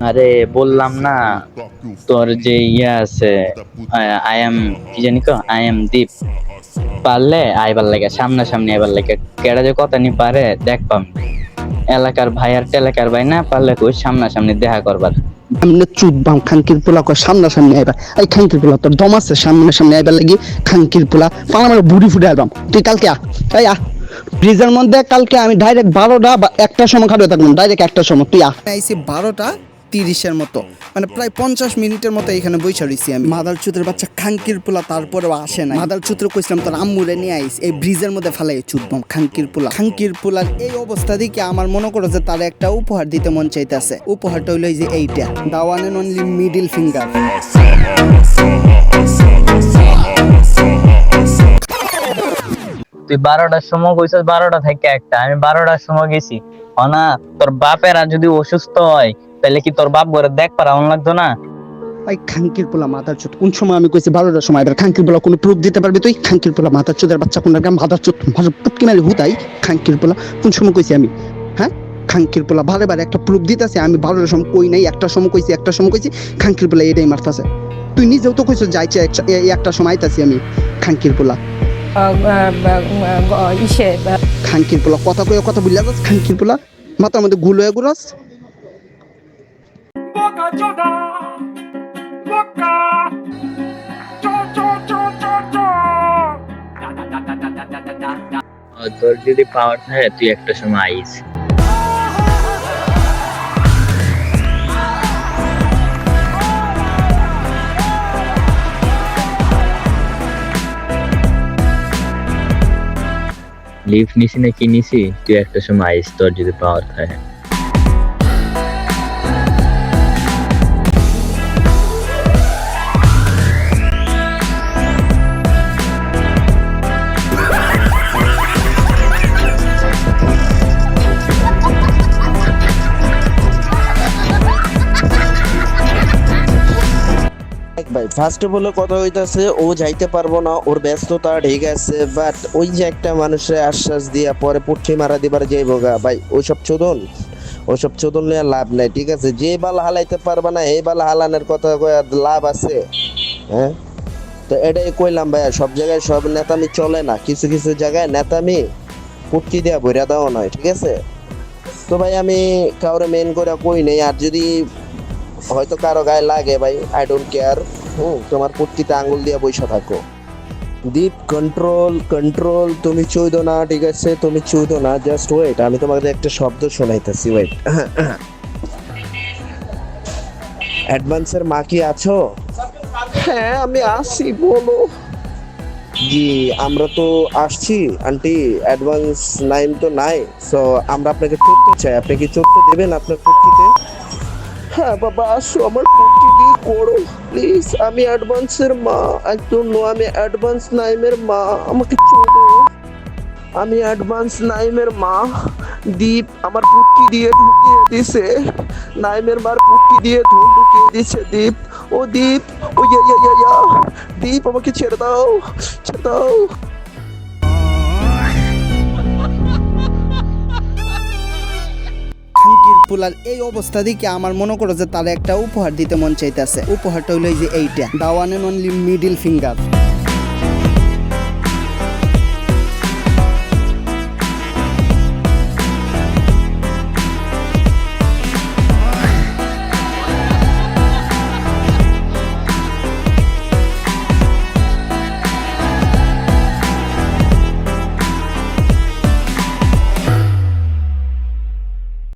আরে বললাম না, তোর যে ইয়ে আছে, আই এম কি জানি কো, আই এম দীপ। পারলে আইবার লাগে সামনাসামনি আইবার লাগে, কেডা যে কথা নি পারে দেখ পাম। এলাকার ভাই আর টেলাকার ভাই না পারলে কই সামনাসামনি দেখা করবার। এমনি চুপ বাম খাঙ্কির পোলা কয় সামনাসামনি আইবা। এই খাঙ্কির পোলা তোর দম আছে সামনাসামনি আইবার লাগি? খাঙ্কির পোলা পালা আমার বুড়ি ফুটে আইবাম। তুই কালকে এই ব্রিজের মধ্যে কালকে আমি ডাইরেক্ট 12টা বা 1টার সময় খাড়ে থাকলাম, ডাইরেক্ট 1টার সময় তুই আইসি 12টা 30-এর মতো, মানে প্রায় 50 মিনিটের মতো এখানে বইসা রইছি আমি। মাদার চুতের বাচ্চা খাঙ্কির পোলা তারপরেও আসে না। মাদার চুতের কইছিলাম তোর আম্মুরে নিয়ে আইস, এই ব্রিজের মধ্যে ফেলাই চুদবাম খাঙ্কির পোলার এই অবস্থা দেখে আমার মনে করো যে তার একটা উপহার দিতে মন চাইতেছে। উপহারটা হইলো এই যে এইটা, the one and only middle finger. তুই 12টার সময় কইছস 12টা থেকে একটা, আমি 12টার সময় গেছি। না তোর বাপেরা যদি অসুস্থ হয় তাহলে কি তোর বাপ ঘরে দেখ পারা অন লাগতো না? ওই খাঙ্কির পোলা মাথার চুত, কোন সময় আমি কইছি 12টার সময়? এবার খাঙ্কির পোলা কোনো প্রুফ দিতে পারবি তুই? খাঙ্কির পোলা মাথার চুতের বাচ্চা কোন গ্রাম মাথার চুত পুটকি মারি হুতাই। খাঙ্কির পোলা কোন সময় কইছি আমি? হ্যাঁ, খাঙ্কির পোলা বারে বারে একটা প্রুফ দিতেছে। আমি 12টার সময় কই নাই, 1টার সময় কইছি, 1টার সময় কইছি। খাঙ্কির পোলা এটাই মারতাছে। তুই নিজেও তো কইছিস যাইছে 1টার সময় আইতাছি আমি। খাঙ্কির পোলা খাঙ্কির পোলা কথা কয়ে কথা বুঝলা যাস। খাঙ্কির পোলা মাথার মধ্যে গুল হয়ে ঘুরাস। তোর যদি পাওয়ার থাকে তুই একটা সময় আইস। লিফট নিছি না কি নিছি, তুই একটা সময় আইস তোর যদি পাওয়ার থাকে। ভাই ফার্স্ট অফ অল কথা হইতাছে ও যাইতে পারবো না, ওর ব্যস্ততা ঠিক আছে, বাট ওই যে একটা মানুষের আশ্বাস দিয়া পরে পুঠি মারা দিবার যাইব গা ভাই, ওইসব চোদন নিয়ে লাভ নাই। ঠিক আছে, যে বাল হালাইতে পারবা না এই বাল হালানোর কথা লাভ আছে? হ্যাঁ, তো এটাই কইলাম ভাইয়া, সব জায়গায় সব নেতামি চলে না, কিছু কিছু জায়গায় নেতামি পুটকি দিয়া ভইরা দেওয়া নয়। ঠিক আছে, তো ভাই আমি কাউরে মেন করে কই নেই, আর যদি হয়তো কারো গায়ে লাগে ভাই আই ডোন্ট কেয়ার। তোমার পুটকিতে আঙ্গুল দিয়ে বসে থাকো। দীপ কন্ট্রোল, তুমি চুইদো না, ঠিক আছে তুমি চুইদো না, জাস্ট ওয়েট, আমি তোমাকে একটা শব্দ শোনাইতেছি, ওয়েট। অ্যাডভান্সের মা কি আছো? হ্যাঁ আমি আসছি, বলো। জি আমরা তো আসছি আন্টি, অ্যাডভান্স নাইম তো নাই, সো আমরা আপনাকে চড়তে চাই, আপনি কি চড়তে দেবেন আপনার পুটকিতে? হ্যাঁ বাবা আসো, আমার পুটকি দিয়ে করো প্লিজ, আমি অ্যাডভান্সের মা, একদম নো, আমি অ্যাডভান্স নাইমের মা, আমাকে চোদো, আমি অ্যাডভান্স নাইমের মা। দীপ আমার পুটকি দিয়ে ঢুকিয়ে দিছে, নাইমের মার পুটকি দিয়ে ধুল ঢুকিয়ে দিছে দীপ। ও দীপ, ও ইয়া দীপ আমাকে ছেড়ে দাও, ছেড়ে দাও। খাঙ্কির পোলার এই অবস্থা দেখে আমার মনে করো যে তার একটা উপহার দিতে মন চাইতেছে। উপহারটা হইলো এই যে এইটা, the one and only middle finger.